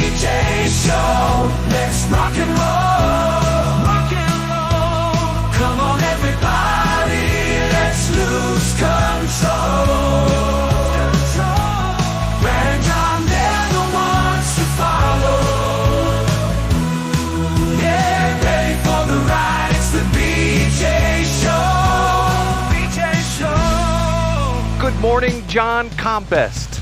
BJ Show. Let's rock and roll. Rock and roll. Come on, everybody. Let's lose control. Brand John never wants to follow. Yeah, ready for the ride. It's the BJ Show. BJ Show. Good morning, John Combest.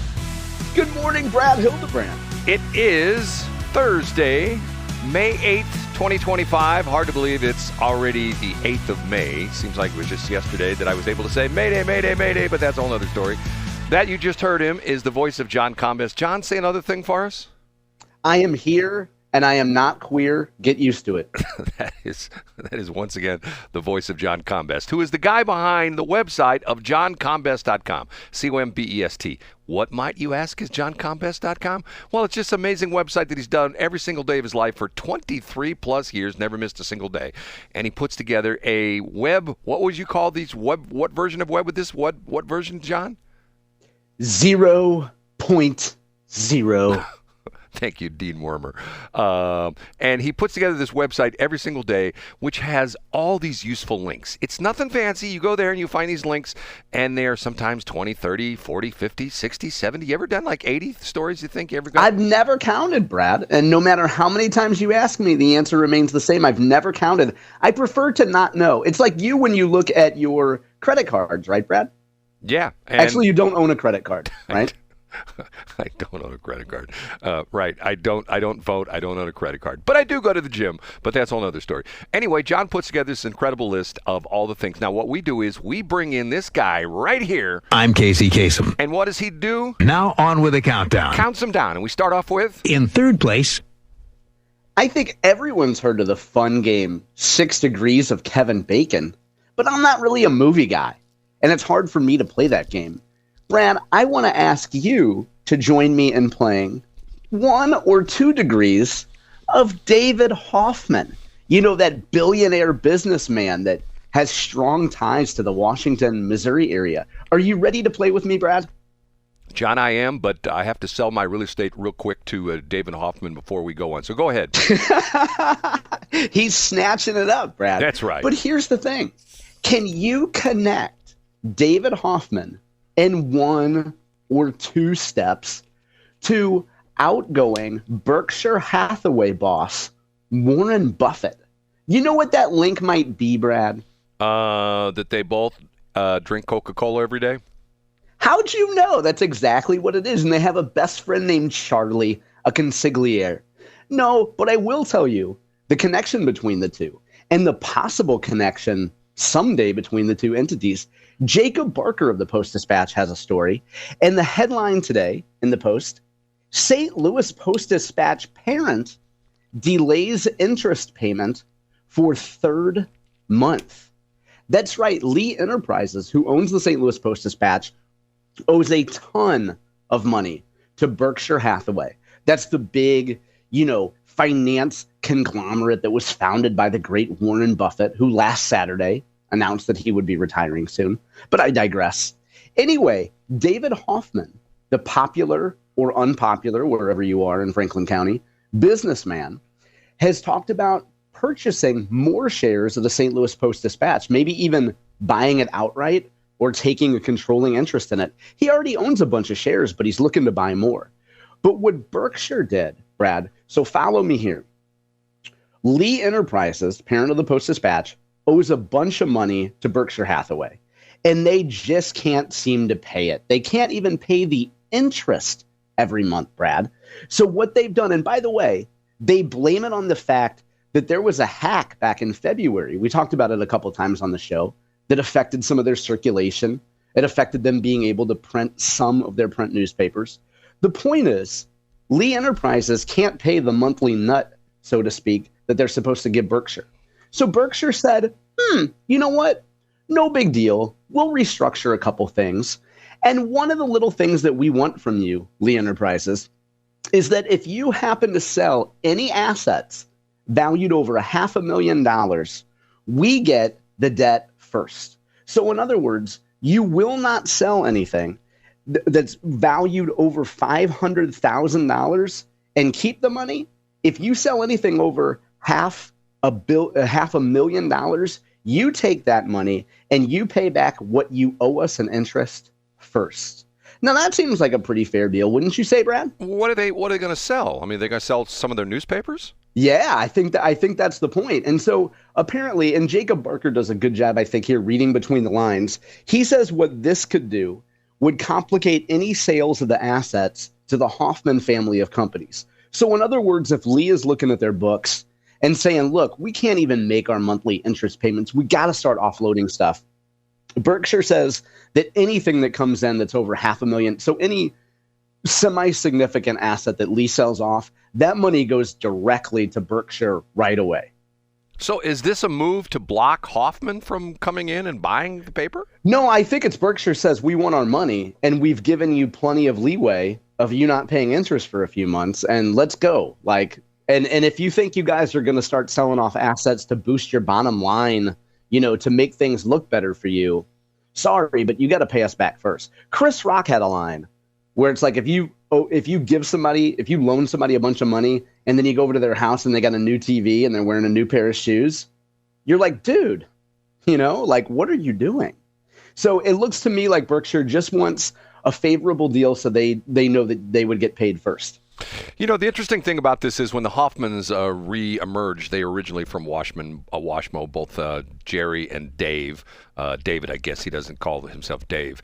Good morning, Brad Hildebrand. It is Thursday, May 8th, 2025. Hard to believe it's already the 8th of May. Seems like it was just yesterday that I was able to say Mayday, Mayday, Mayday, but that's a whole other story. That you just heard him is the voice of John Combest. John, say another thing for us. I am here, and I am not queer. Get used to it. That is once again the voice of John Combest, who is the guy behind the website of johncombest.com, C-O-M-B-E-S-T. What, might you ask, is johncombest.com? Well, it's just an amazing website that he's done every single day of his life for 23 plus years, never missed a single day. And he puts together a web, what would you call these? What version of web with this? What version, John? 0.0. Thank you, Dean Wormer. And he puts together this website every single day, which has all these useful links. It's nothing fancy. You go there and you find these links, and they're sometimes 20, 30, 40, 50, 60, 70. You ever done like 80 stories you think you ever got? I've never counted, Brad. And no matter how many times you ask me, the answer remains the same. I've never counted. I prefer to not know. It's like you when you look at your credit cards, right, Brad? Yeah. Actually, you don't own a credit card, right? I don't own a credit card. Right. I don't vote. I don't own a credit card. But I do go to the gym. But that's a whole other story. Anyway, John puts together this incredible list of all the things. Now, what we do is we bring in this guy right here. I'm Casey Kasem. And what does he do? Now on with the countdown. Counts them down. And we start off with? In third place. I think everyone's heard of the fun game 6 Degrees of Kevin Bacon. But I'm not really a movie guy. And it's hard for me to play that game. Brad, I want to ask you to join me in playing 1 or 2 degrees of David Hoffmann. You know, that billionaire businessman that has strong ties to the Washington, Missouri area. Are you ready to play with me, Brad? John, I am, but I have to sell my real estate real quick to David Hoffmann before we go on. So go ahead. He's snatching it up, Brad. That's right. But here's the thing. Can you connect David Hoffmann in 1 or 2 steps to outgoing Berkshire Hathaway boss Warren Buffett? You know what that link might be, Brad? That they both drink Coca-Cola every day? How'd you know? That's exactly what it is. And they have a best friend named Charlie, a consigliere. No, but I will tell you the connection between the two and the possible connection someday between the two entities. Jacob Barker of the Post-Dispatch has a story, and the headline today in the Post, St. Louis Post-Dispatch parent delays interest payment for 3rd month. That's right, Lee Enterprises, who owns the St. Louis Post-Dispatch, owes a ton of money to Berkshire Hathaway. That's the big, finance conglomerate that was founded by the great Warren Buffett, who last Saturday announced that he would be retiring soon. But I digress. Anyway, David Hoffmann, the popular or unpopular, wherever you are in Franklin County, businessman, has talked about purchasing more shares of the St. Louis Post-Dispatch, maybe even buying it outright or taking a controlling interest in it. He already owns a bunch of shares, but he's looking to buy more. But what Berkshire did, Brad, so follow me here. Lee Enterprises, parent of the Post-Dispatch, owes a bunch of money to Berkshire Hathaway, and they just can't seem to pay it. They can't even pay the interest every month, Brad. So what they've done, and by the way, they blame it on the fact that there was a hack back in February. We talked about it a couple times on the show that affected some of their circulation. It affected them being able to print some of their print newspapers. The point is, Lee Enterprises can't pay the monthly nut, so to speak, that they're supposed to give Berkshire. So Berkshire said, you know what? No big deal. We'll restructure a couple things. And one of the little things that we want from you, Lee Enterprises, is that if you happen to sell any assets valued over $500,000, we get the debt first. So in other words, you will not sell anything that's valued over $500,000 and keep the money, if you sell anything over $500,000, you take that money and you pay back what you owe us in interest first. Now that seems like a pretty fair deal, wouldn't you say, Brad? What are they going to sell? I mean, they're going to sell some of their newspapers? Yeah, I think that's the point. And so apparently, and Jacob Barker does a good job, I think, here reading between the lines. He says what this could do would complicate any sales of the assets to the Hoffmann family of companies. So in other words, if Lee is looking at their books and saying, look, we can't even make our monthly interest payments, we got to start offloading stuff. Berkshire says that anything that comes in that's over $500,000, so any semi-significant asset that Lee sells off, that money goes directly to Berkshire right away. So is this a move to block Hoffmann from coming in and buying the paper? No, I think it's Berkshire says we want our money and we've given you plenty of leeway of you not paying interest for a few months and let's go. Like, and if you think you guys are going to start selling off assets to boost your bottom line, you know, to make things look better for you, sorry, but you got to pay us back first. Chris Rock had a line where it's like if you loan somebody a bunch of money and then you go over to their house and they got a new TV and they're wearing a new pair of shoes, you're like, dude, you know, like, what are you doing? So it looks to me like Berkshire just wants a favorable deal so they know that they would get paid first. You know, the interesting thing about this is when the Hoffmanns re-emerged, they originally from Washmo, both Jerry and Dave. David, I guess he doesn't call himself Dave.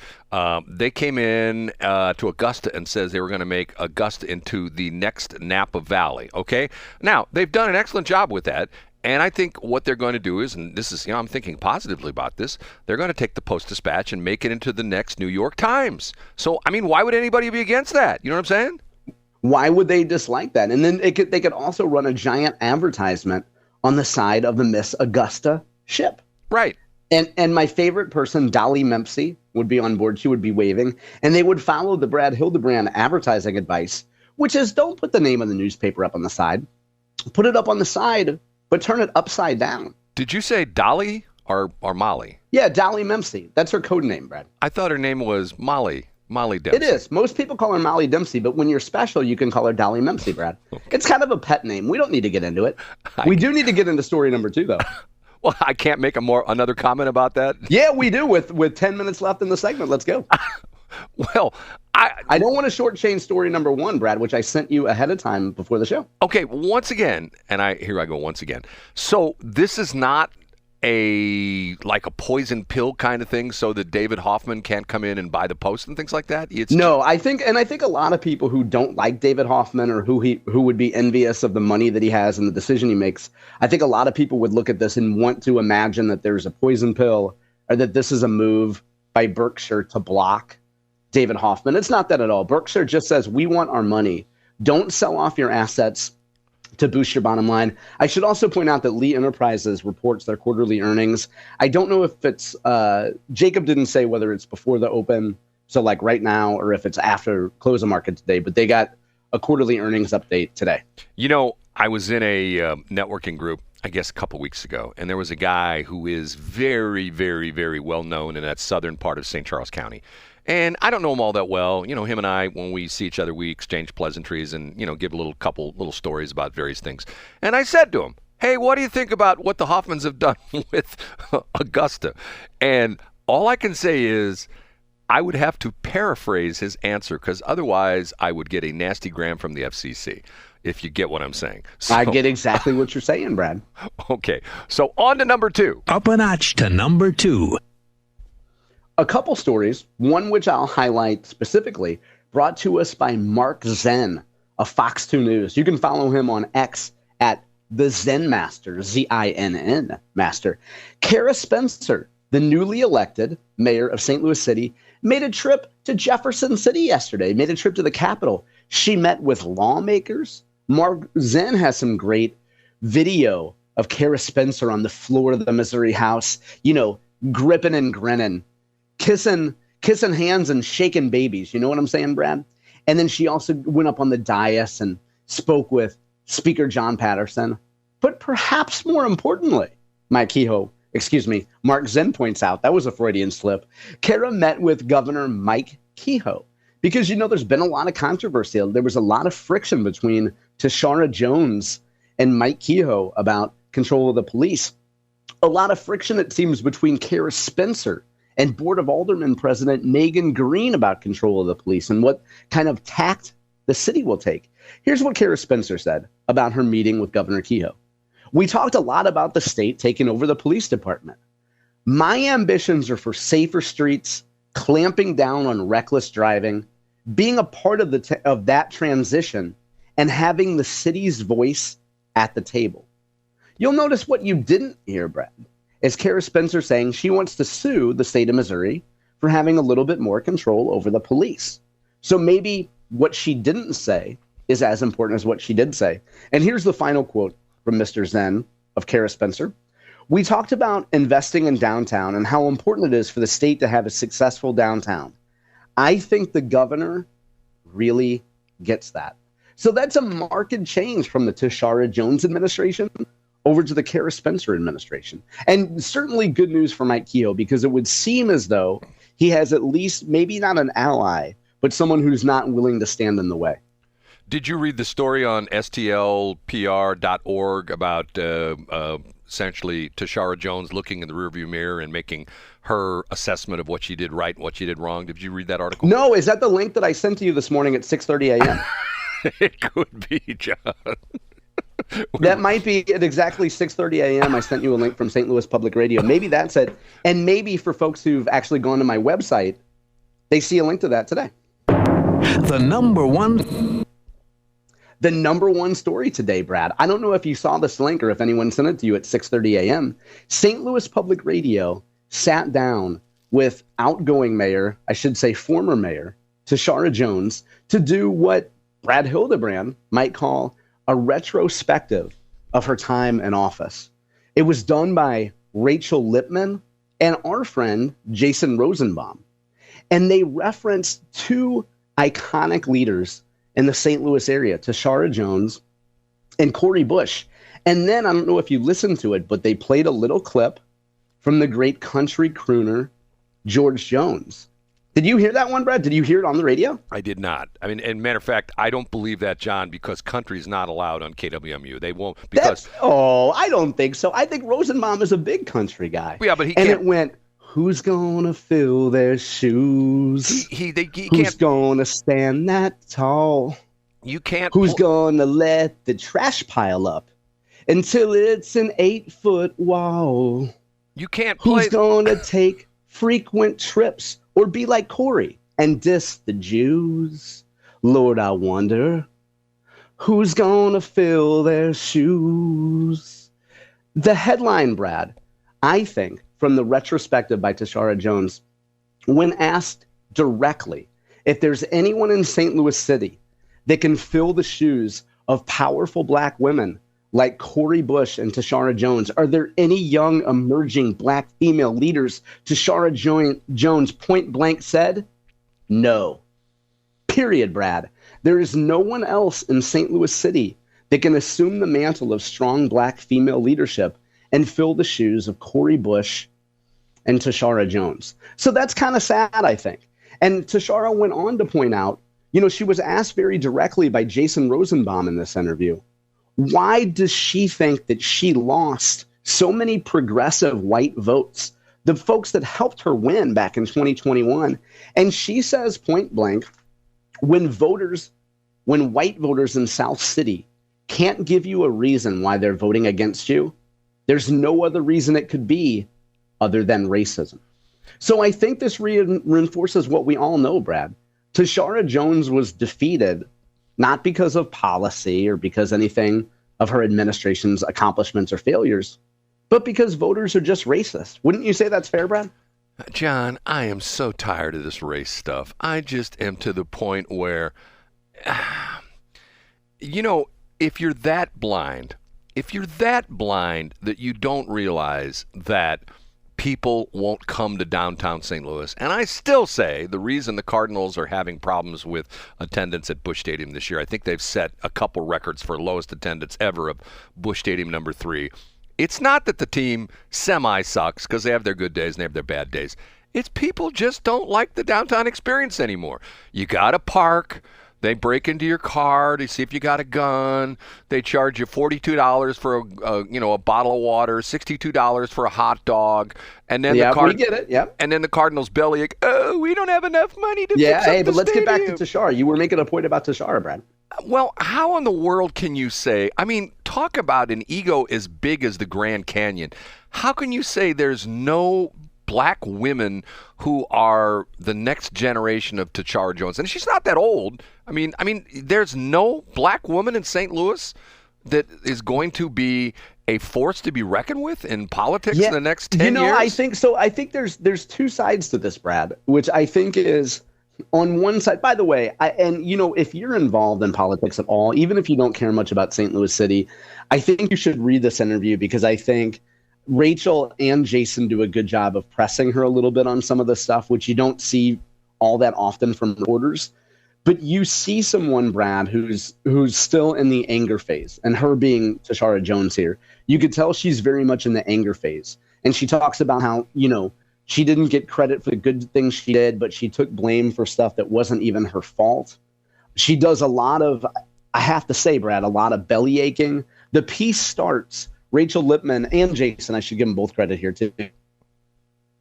They came in to Augusta and says they were going to make Augusta into the next Napa Valley, okay? Now, they've done an excellent job with that. And I think what they're going to do is, and this is, you know, I'm thinking positively about this, they're going to take the Post-Dispatch and make it into the next New York Times. So, I mean, why would anybody be against that? You know what I'm saying? Why would they dislike that? And then they could also run a giant advertisement on the side of the Miss Augusta ship. Right. And my favorite person, Dolly Mempsey, would be on board. She would be waving. And they would follow the Brad Hildebrand advertising advice, which is don't put the name of the newspaper up on the side. Put it up on the side, but turn it upside down. Did you say Dolly or Molly? Yeah, Dolly Mempsey. That's her code name, Brad. I thought her name was Molly Dempsey. It is. Most people call her Molly Dempsey, but when you're special, you can call her Dolly Mempsey, Brad. Okay. It's kind of a pet name. We don't need to get into it. We do need to get into story number 2, though. Well, I can't make another comment about that. Yeah, we do. With 10 minutes left in the segment, let's go. Well, I don't want to shortchange story number 1, Brad, which I sent you ahead of time before the show. Okay, once again, here I go once again. So this is not a poison pill kind of thing so that David Hoffmann can't come in and buy the Post and things like that? I think a lot of people who don't like David Hoffmann or who would be envious of the money that he has and the decision he makes, I think a lot of people would look at this and want to imagine that there's a poison pill or that this is a move by Berkshire to block David Hoffmann. It's not that at all. Berkshire just says, we want our money. Don't sell off your assets to boost your bottom line. I should also point out that Lee Enterprises reports their quarterly earnings. I don't know if it's, Jacob didn't say whether it's before the open, so like right now, or if it's after close of market today, but they got a quarterly earnings update today. You know, I was in a networking group, I guess a couple weeks ago, and there was a guy who is very, very, very well known in that southern part of St. Charles County. And I don't know him all that well. You know, him and I, when we see each other, we exchange pleasantries and, you know, give a couple little stories about various things. And I said to him, hey, what do you think about what the Hoffmanns have done with Augusta? And all I can say is I would have to paraphrase his answer because otherwise I would get a nasty gram from the FCC, if you get what I'm saying. So, I get exactly what you're saying, Brad. Okay. So on to number 2. Up a notch to number 2. A couple stories, one which I'll highlight specifically, brought to us by Mark Zen of Fox 2 News. You can follow him on X at the Zen Master, Z-I-N-N Master. Cara Spencer, the newly elected mayor of St. Louis City, made a trip to Jefferson City yesterday, made a trip to the Capitol. She met with lawmakers. Mark Zen has some great video of Cara Spencer on the floor of the Missouri House, you know, gripping and grinning. Kissing hands and shaking babies. You know what I'm saying, Brad? And then she also went up on the dais and spoke with Speaker John Patterson. But perhaps more importantly, Mark Zen points out, that was a Freudian slip. Cara met with Governor Mike Kehoe. Because, there's been a lot of controversy. There was a lot of friction between Tishaura Jones and Mike Kehoe about control of the police. A lot of friction, it seems, between Cara Spencer and Board of Aldermen President Megan Green about control of the police and what kind of tact the city will take. Here's what Cara Spencer said about her meeting with Governor Kehoe. We talked a lot about the state taking over the police department. My ambitions are for safer streets, clamping down on reckless driving, being a part of of that transition, and having the city's voice at the table. You'll notice what you didn't hear, Brad, is Cara Spencer saying she wants to sue the state of Missouri for having a little bit more control over the police. So maybe what she didn't say is as important as what she did say. And here's the final quote from Mr. Zen of Cara Spencer. We talked about investing in downtown and how important it is for the state to have a successful downtown. I think the governor really gets that. So that's a marked change from the Tishaura Jones administration over to the Cara Spencer administration. And certainly good news for Mike Kehoe, because it would seem as though he has at least maybe not an ally, but someone who's not willing to stand in the way. Did you read the story on stlpr.org about essentially Tishaura Jones looking in the rearview mirror and making her assessment of what she did right and what she did wrong? Did you read that article? No, is that the link that I sent to you this morning at 6:30 a.m.? It could be, John. That might be at exactly 6:30 a.m. I sent you a link from St. Louis Public Radio. Maybe that's it. And maybe for folks who've actually gone to my website, they see a link to that today. The number one story today, Brad. I don't know if you saw this link or if anyone sent it to you at 6:30 a.m. St. Louis Public Radio sat down with outgoing mayor, I should say former mayor, Tishaura Jones, to do what Brad Hildebrand might call a retrospective of her time in office. It was done by Rachel Lippman and our friend Jason Rosenbaum. And they referenced two iconic leaders in the St. Louis area, Tishaura Jones and Cori Bush. And then, I don't know if you listened to it, but they played a little clip from the great country crooner, George Jones. Did you hear that one, Brad? Did you hear it on the radio? I did not. I mean, and matter of fact, I don't believe that, John, because country is not allowed on KWMU. They won't, because... I don't think so. I think Rosenbaum is a big country guy. Yeah, but he and can't... it went, who's gonna fill their shoes? He Who's can't... gonna stand that tall? You can't... Who's gonna let the trash pile up until it's an 8-foot wall? You can't play... Who's gonna take frequent trips or be like Cori and diss the Jews? Lord, I wonder who's gonna fill their shoes. The headline, Brad, I think, from the retrospective by Tishaura Jones, when asked directly if there's anyone in St. Louis City that can fill the shoes of powerful black women like Cori Bush and Tishaura Jones, are there any young emerging black female leaders? Tishaura Jones point blank said, no. Period, Brad. There is no one else in St. Louis City that can assume the mantle of strong black female leadership and fill the shoes of Cori Bush and Tishaura Jones. So that's kind of sad, I think. And Tishaura went on to point out, she was asked very directly by Jason Rosenbaum in this interview, why does she think that she lost so many progressive white votes, the folks that helped her win back in 2021? And she says point blank, when white voters in South City can't give you a reason why they're voting against you, there's no other reason it could be other than racism. So I think this reinforces what we all know, Brad. Tishaura Jones was defeated not because of policy or because anything of her administration's accomplishments or failures, but because voters are just racist. Wouldn't you say that's fair, Brad? John, I am so tired of this race stuff. I just am to the point where, if you're that blind that you don't realize that people won't come to downtown St. Louis. And I still say the reason the Cardinals are having problems with attendance at Busch Stadium this year, I think they've set a couple records for lowest attendance ever of Busch Stadium number 3. It's not that the team semi-sucks, because they have their good days and they have their bad days. It's people just don't like the downtown experience anymore. You got to park. They break into your car to see if you got a gun. They charge you $42 for a bottle of water, $62 for a hot dog, and then we get it. Yep. And then the Cardinals bellyache. Oh, we don't have enough money to fix up hey, but the let's get back to stadium." Tishaura. You were making a point about Tishaura, Brad. Well, how in the world can you say? I mean, talk about an ego as big as the Grand Canyon. How can you say there's no black women who are the next generation of Tishaura Jones? And she's not that old. I mean, there's no black woman in St. Louis that is going to be a force to be reckoned with in politics in the next 10 years. I think so. I think there's two sides to this, Brad, which I think is on one side. By the way, if you're involved in politics at all, even if you don't care much about St. Louis City, I think you should read this interview, because I think Rachel and Jason do a good job of pressing her a little bit on some of the stuff, which you don't see all that often from reporters. But you see someone, Brad, who's still in the anger phase, and her being Tishaura Jones here, you could tell she's very much in the anger phase. And she talks about how, she didn't get credit for the good things she did, but she took blame for stuff that wasn't even her fault. She does a lot of, I have to say, Brad, a lot of belly aching. The piece starts, Rachel Lippman and Jason, I should give them both credit here too,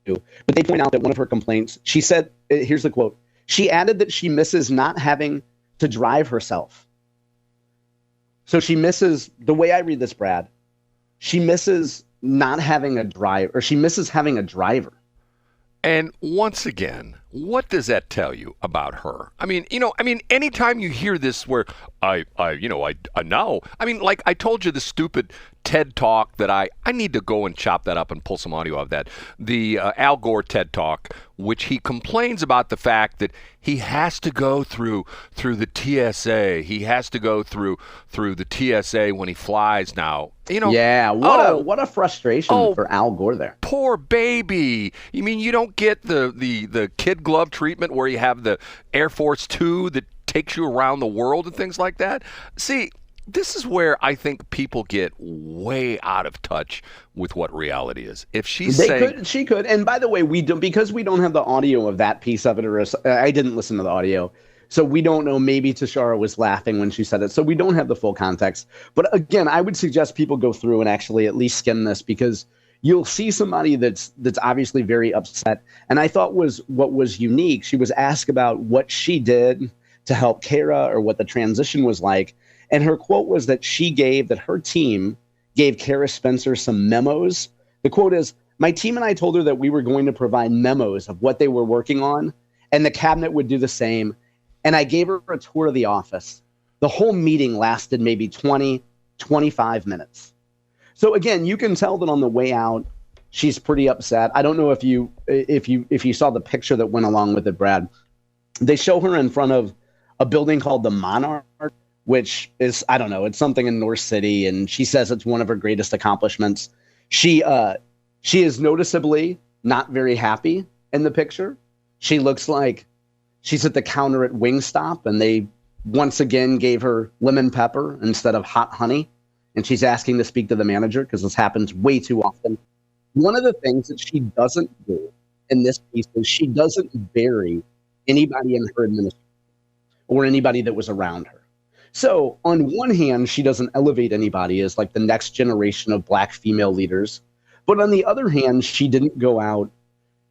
but they point out that one of her complaints, she said, here's the quote, she added that she misses not having to drive herself. So she misses, the way I read this, Brad, she misses not having a drive, or she misses having a driver. And once again, what does that tell you about her? I mean, anytime you hear this where I know, like I told you the stupid TED Talk that I need to go and chop that up and pull some audio of that. The Al Gore TED Talk, which he complains about the fact that he has to go through the TSA. He has to go through the TSA when he flies now. Yeah, what a frustration for Al Gore there. Poor baby. You mean you don't get the kid glove treatment where you have the Air Force Two that takes you around the world and things like that? See, this is where I think people get way out of touch with what reality is. If she's she could. And by the way, because we don't have the audio of that piece of it, or I didn't listen to the audio, so we don't know. Maybe Tishaura was laughing when she said it, so we don't have the full context. But again, I would suggest people go through and actually at least skim this, because you'll see somebody that's obviously very upset. And I thought what was unique, she was asked about what she did to help Cara, or what the transition was like. And her quote was that her team gave Cara Spencer some memos. The quote is, "My team and I told her that we were going to provide memos of what they were working on, and the cabinet would do the same. And I gave her a tour of the office. The whole meeting lasted maybe 20, 25 minutes. So again, you can tell that on the way out, she's pretty upset. I don't know if you saw the picture that went along with it, Brad. They show her in front of a building called the Monarch, which is, I don't know, it's something in North City, and she says it's one of her greatest accomplishments. She is noticeably not very happy in the picture. She looks like she's at the counter at Wingstop, and they once again gave her lemon pepper instead of hot honey, and she's asking to speak to the manager, because this happens way too often. One of the things that she doesn't do in this piece is she doesn't bury anybody in her administration or anybody that was around her. So on one hand, she doesn't elevate anybody as like the next generation of black female leaders. But on the other hand, she didn't go out,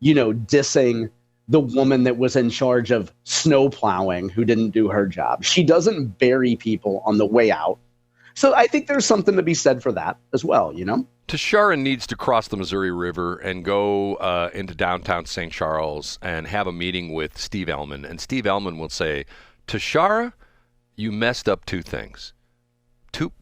dissing the woman that was in charge of snow plowing who didn't do her job. She doesn't bury people on the way out. So I think there's something to be said for that as well, Tishaura needs to cross the Missouri River and go into downtown St. Charles and have a meeting with Steve Ellman. And Steve Ellman will say, Tishaura, you messed up two things.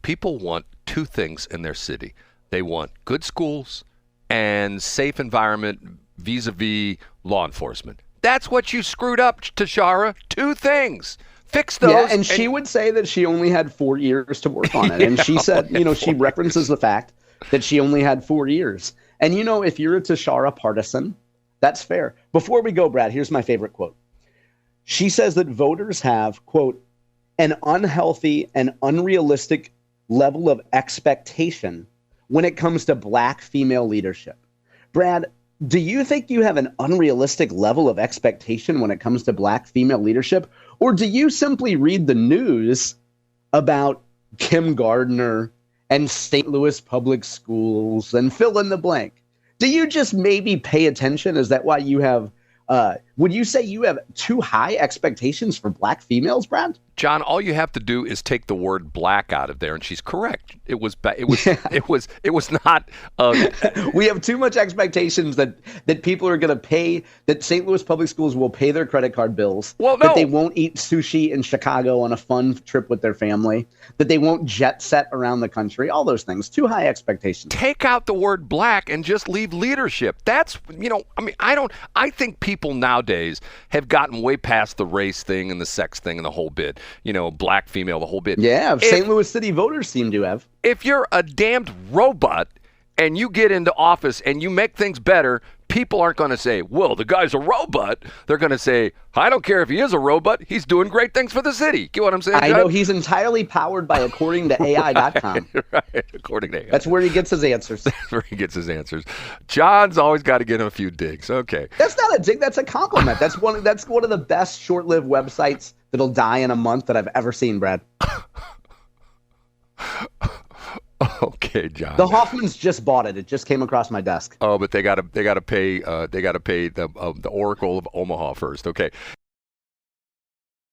People want two things in their city. They want good schools and safe environment vis-a-vis law enforcement. That's what you screwed up, Tishaura. Two things. Fix those. Yeah, and she would say that she only had 4 years to work on it. And she said, she references the fact that she only had 4 years. And, if you're a Tishaura partisan, that's fair. Before we go, Brad, here's my favorite quote. She says that voters have, quote, an unhealthy and unrealistic level of expectation when it comes to black female leadership. Brad, Do you think you have an unrealistic level of expectation when it comes to black female leadership? Or do you simply read the news about Kim Gardner and St. Louis public schools and fill in the blank? Do you just maybe pay attention? Is that why you have, would you say you have too high expectations for black females, Brad? John, all you have to do is take the word black out of there, and she's correct. It was not. We have too much expectations that people are going to pay, that St. Louis public schools will pay their credit card bills, Well, no. that they won't eat sushi in Chicago on a fun trip with their family, that they won't jet set around the country, all those things. Too high expectations. Take out the word black and just leave leadership. That's, I think people nowadays have gotten way past the race thing and the sex thing and the whole bit. Black, female, the whole bit. Yeah, St. Louis City voters seem to have. If you're a damned robot and you get into office and you make things better, people aren't going to say, well, the guy's a robot. They're going to say, I don't care if he is a robot. He's doing great things for the city. Get what I'm saying, John? I know he's entirely powered by according to AI.com. Right, according to AI. That's where he gets his answers. That's where he gets his answers. John's always got to get him a few digs. Okay. That's not a dig. That's a compliment. That's one of the best short-lived websites that'll die in a month that I've ever seen, Brad. Okay, John. The Hoffmans just bought it. It just came across my desk. Oh, but they got to pay the Oracle of Omaha first. Okay.